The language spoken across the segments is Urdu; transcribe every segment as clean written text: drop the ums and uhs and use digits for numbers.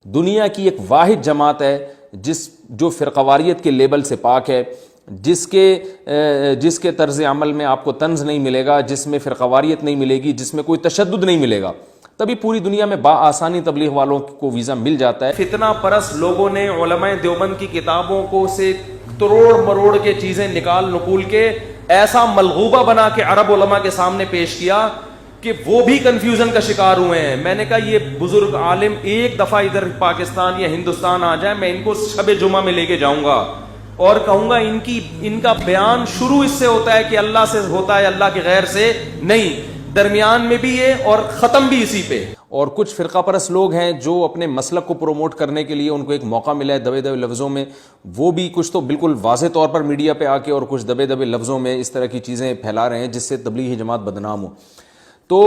دنیا کی ایک واحد جماعت ہے جو فرقواریت کے لیبل سے پاک ہے، جس کے طرز عمل میں آپ کو طنز نہیں ملے گا، جس میں فرقواریت نہیں ملے گی، جس میں کوئی تشدد نہیں ملے گا، تبھی پوری دنیا میں بآسانی تبلیغ والوں کو ویزا مل جاتا ہے۔ فتنہ پرست لوگوں نے علماء دیوبند کی کتابوں کو سے تروڑ مروڑ کے چیزیں نکال نکول کے ایسا ملغوبہ بنا کے عرب علماء کے سامنے پیش کیا کہ وہ بھی کنفیوژن کا شکار ہوئے ہیں۔ میں نے کہا یہ بزرگ عالم ایک دفعہ ادھر پاکستان یا ہندوستان آ جائے، میں ان کو شب جمعہ میں لے کے جاؤں گا اور کہوں گا ان کا بیان شروع اس سے ہوتا ہے کہ اللہ سے ہوتا ہے، اللہ کے غیر سے نہیں، درمیان میں بھی یہ اور ختم بھی اسی پہ۔ اور کچھ فرقہ پرست لوگ ہیں جو اپنے مسلک کو پروموٹ کرنے کے لیے ان کو ایک موقع ملا ہے دبے دبے لفظوں میں، وہ بھی کچھ تو بالکل واضح طور پر میڈیا پہ آ کے اور کچھ دبے دبے لفظوں میں اس طرح کی چیزیں پھیلا رہے ہیں جس سے تبلیغی جماعت بدنام ہو۔ تو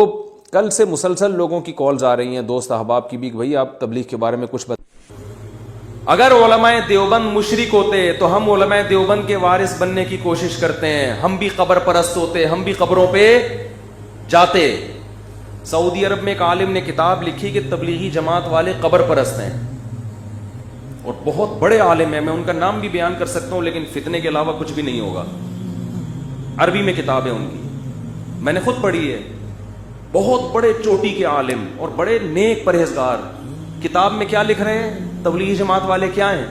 کل سے مسلسل لوگوں کی کالز آ رہی ہیں، دوست احباب کی بھی، کہ بھائی آپ تبلیغ کے بارے میں کچھ اگر علماء دیوبند مشرک ہوتے تو ہم علماء دیوبند کے وارث بننے کی کوشش کرتے ہیں، ہم بھی قبر پرست ہوتے، ہم بھی قبروں پہ جاتے۔ سعودی عرب میں ایک عالم نے کتاب لکھی کہ تبلیغی جماعت والے قبر پرست ہیں، اور بہت بڑے عالم ہیں، میں ان کا نام بھی بیان کر سکتا ہوں لیکن فتنے کے علاوہ کچھ بھی نہیں ہوگا۔ عربی میں کتاب ہے ان کی، میں نے خود پڑھی ہے، بہت بڑے چوٹی کے عالم اور بڑے نیک پرہیزگار۔ کتاب میں کیا لکھ رہے ہیں؟ تبلیغی جماعت والے کیا ہیں؟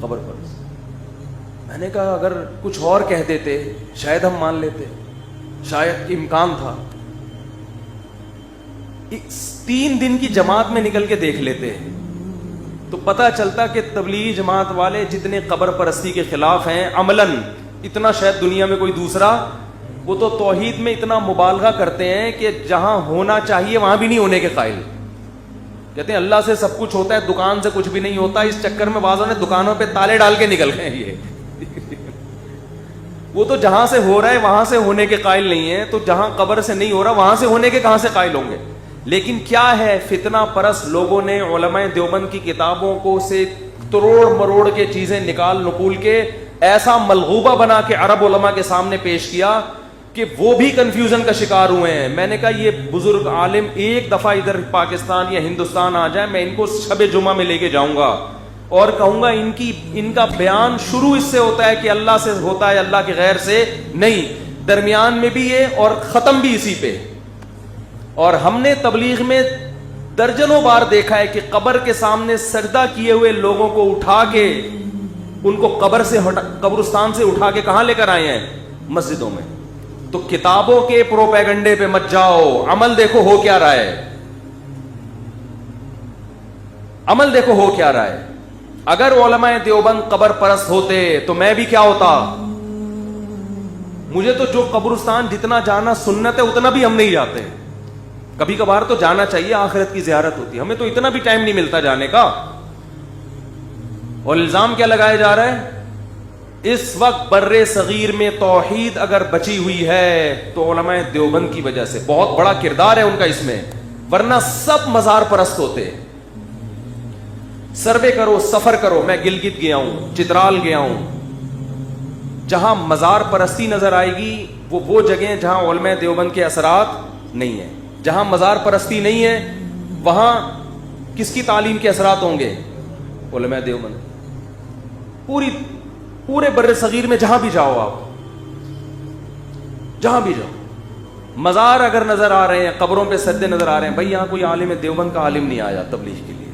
قبر پرست۔ میں نے کہا اگر کچھ اور کہہ دیتے شاید ہم مان لیتے، شاید امکان تھا۔ 3 دن کی جماعت میں نکل کے دیکھ لیتے تو پتہ چلتا کہ تبلیغی جماعت والے جتنے قبر پرستی کے خلاف ہیں عملاً اتنا شاید دنیا میں کوئی دوسرا، وہ تو توحید میں اتنا مبالغہ کرتے ہیں کہ جہاں ہونا چاہیے وہاں بھی نہیں ہونے کے قائل۔ کہتے ہیں اللہ سے سب کچھ ہوتا ہے، دکان سے کچھ بھی نہیں ہوتا۔ اس چکر میں بعضوں نے دکانوں پہ تالے ڈال کے نکل گئے۔ یہ وہ تو جہاں سے ہو رہا ہے وہاں سے ہونے کے قائل نہیں ہے، تو جہاں قبر سے نہیں ہو رہا وہاں سے ہونے کے کہاں سے قائل ہوں گے؟ لیکن کیا ہے، فتنہ پرست لوگوں نے علماء دیوبند کی کتابوں کو سے تروڑ مروڑ کے چیزیں نکال نکول کے ایسا ملغوبہ بنا کے عرب علماء کے سامنے پیش کیا کہ وہ بھی کنفیوژن کا شکار ہوئے ہیں۔ میں نے کہا یہ بزرگ عالم ایک دفعہ ادھر پاکستان یا ہندوستان آ جائے، میں ان کو شب جمعہ میں لے کے جاؤں گا اور کہوں گا ان کا بیان شروع اس سے ہوتا ہے کہ اللہ سے ہوتا ہے، اللہ کے غیر سے نہیں، درمیان میں بھی یہ اور ختم بھی اسی پہ۔ اور ہم نے تبلیغ میں درجنوں بار دیکھا ہے کہ قبر کے سامنے سجدہ کیے ہوئے لوگوں کو اٹھا کے ان کو قبرستان سے اٹھا کے کہاں لے کر آئے ہیں؟ مسجدوں میں۔ تو کتابوں کے پروپیگنڈے پہ مت جاؤ، عمل دیکھو ہو کیا رہا ہے، عمل دیکھو ہو کیا رہا ہے۔ اگر علماء دیوبند قبر پرست ہوتے تو میں بھی کیا ہوتا؟ مجھے تو جو قبرستان جتنا جانا سنت ہے اتنا بھی ہم نہیں جاتے، کبھی کبھار تو جانا چاہیے، آخرت کی زیارت ہوتی ہے، ہمیں تو اتنا بھی ٹائم نہیں ملتا جانے کا۔ اور الزام کیا لگایا جا رہا ہے؟ اس وقت بر صغیر میں توحید اگر بچی ہوئی ہے تو علماء دیوبند کی وجہ سے، بہت بڑا کردار ہے ان کا اس میں، ورنہ سب مزار پرست ہوتے۔ سروے کرو، سفر کرو، میں گلگت گیا ہوں، چترال گیا ہوں، جہاں مزار پرستی نظر آئے گی وہ جگہیں جہاں علماء دیوبند کے اثرات نہیں ہیں۔ جہاں مزار پرستی نہیں ہے وہاں کس کی تعلیم کے اثرات ہوں گے؟ علماء دیوبند۔ پورے بر صغیر میں جہاں بھی جاؤ، آپ جہاں بھی جاؤ، مزار اگر نظر آ رہے ہیں، قبروں پہ سجدے نظر آ رہے ہیں، بھائی یہاں کوئی عالم دیوبند کا عالم نہیں آیا تبلیغ کے لیے۔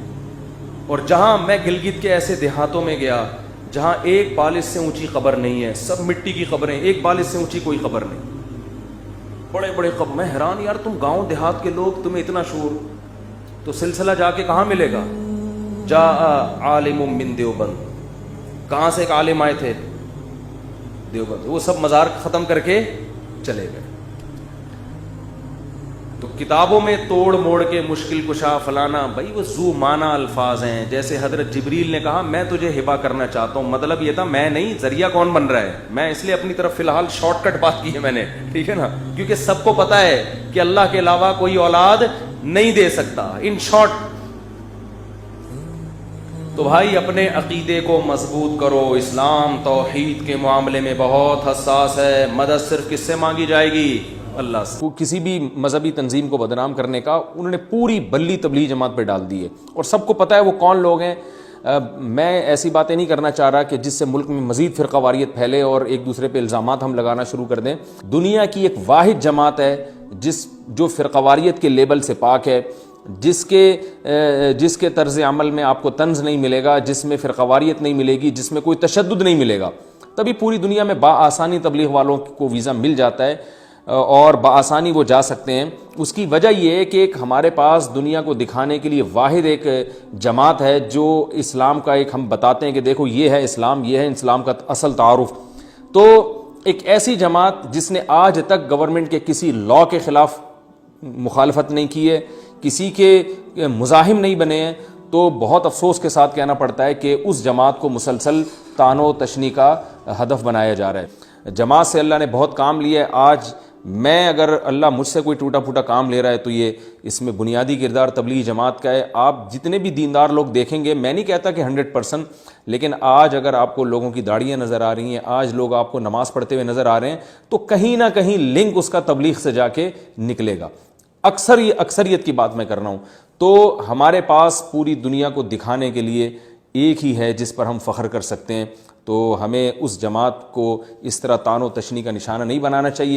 اور جہاں میں گلگت کے ایسے دیہاتوں میں گیا جہاں ایک بالش سے اونچی قبر نہیں ہے، سب مٹی کی قبریں، ایک بالش سے اونچی کوئی قبر نہیں، بڑے بڑے قبر۔ میں حیران، یار تم گاؤں دیہات کے لوگ، تمہیں اتنا شعور، تو سلسلہ جا کے کہاں ملے گا؟ جا عالم من دیوبند، کہاں سے ایک عالم آئے تھے؟ دیوبند۔ وہ سب مزار ختم کر کے چلے گئے۔ تو کتابوں میں توڑ موڑ کے مشکل کشا فلانا، بھائی وہ ذو معنی الفاظ ہیں۔ جیسے حضرت جبریل نے کہا میں تجھے ہبا کرنا چاہتا ہوں، مطلب یہ تھا میں نہیں، ذریعہ کون بن رہا ہے؟ میں اس لیے اپنی طرف فی الحال شارٹ کٹ بات کی ہے میں نے، ٹھیک ہے نا، کیونکہ سب کو پتا ہے کہ اللہ کے علاوہ کوئی اولاد نہیں دے سکتا، ان شارٹ۔ تو بھائی اپنے عقیدے کو مضبوط کرو۔ اسلام توحید کے معاملے میں بہت حساس ہے۔ مدد صرف کس سے مانگی جائے گی؟ اللہ سے. وہ کسی بھی مذہبی تنظیم کو بدنام کرنے کا انہوں نے پوری بلی تبلیغ جماعت پہ ڈال دی ہے اور سب کو پتہ ہے وہ کون لوگ ہیں. میں ایسی باتیں نہیں کرنا چاہ رہا کہ جس سے ملک میں مزید فرقہ واریت پھیلے اور ایک دوسرے پہ الزامات ہم لگانا شروع کر دیں. دنیا کی ایک واحد جماعت ہے جو فرقہ واریت کے لیبل سے پاک ہے, جس کے طرز عمل میں آپ کو طنز نہیں ملے گا, جس میں فرقہ واریت نہیں ملے گی, جس میں کوئی تشدد نہیں ملے گا. تبھی پوری دنیا میں بآسانی تبلیغ والوں کو ویزا مل جاتا ہے اور بآسانی وہ جا سکتے ہیں. اس کی وجہ یہ ہے کہ ایک ہمارے پاس دنیا کو دکھانے کے لیے واحد ایک جماعت ہے جو اسلام کا ایک ہم بتاتے ہیں کہ دیکھو یہ ہے اسلام, یہ ہے اسلام کا اصل تعارف. تو ایک ایسی جماعت جس نے آج تک گورنمنٹ کے کسی لا کے خلاف مخالفت نہیں کی ہے, کسی کے مزاحم نہیں بنے ہیں, تو بہت افسوس کے ساتھ کہنا پڑتا ہے کہ اس جماعت کو مسلسل طعن و تشنیع کا ہدف بنایا جا رہا ہے. جماعت سے اللہ نے بہت کام لیا ہے. آج میں اگر اللہ مجھ سے کوئی ٹوٹا پھوٹا کام لے رہا ہے تو یہ اس میں بنیادی کردار تبلیغ جماعت کا ہے. آپ جتنے بھی دیندار لوگ دیکھیں گے, میں نہیں کہتا کہ 100%, لیکن آج اگر آپ کو لوگوں کی داڑیاں نظر آ رہی ہیں, آج لوگ آپ کو نماز پڑھتے ہوئے نظر آ رہے ہیں, تو کہیں نہ کہیں لنک اس کا تبلیغ سے جا کے نکلے گا. اکثریت کی بات میں کر رہا ہوں. تو ہمارے پاس پوری دنیا کو دکھانے کے لیے ایک ہی ہے جس پر ہم فخر کر سکتے ہیں. تو ہمیں اس جماعت کو اس طرح طعن و تشنیع کا نشانہ نہیں بنانا چاہیے.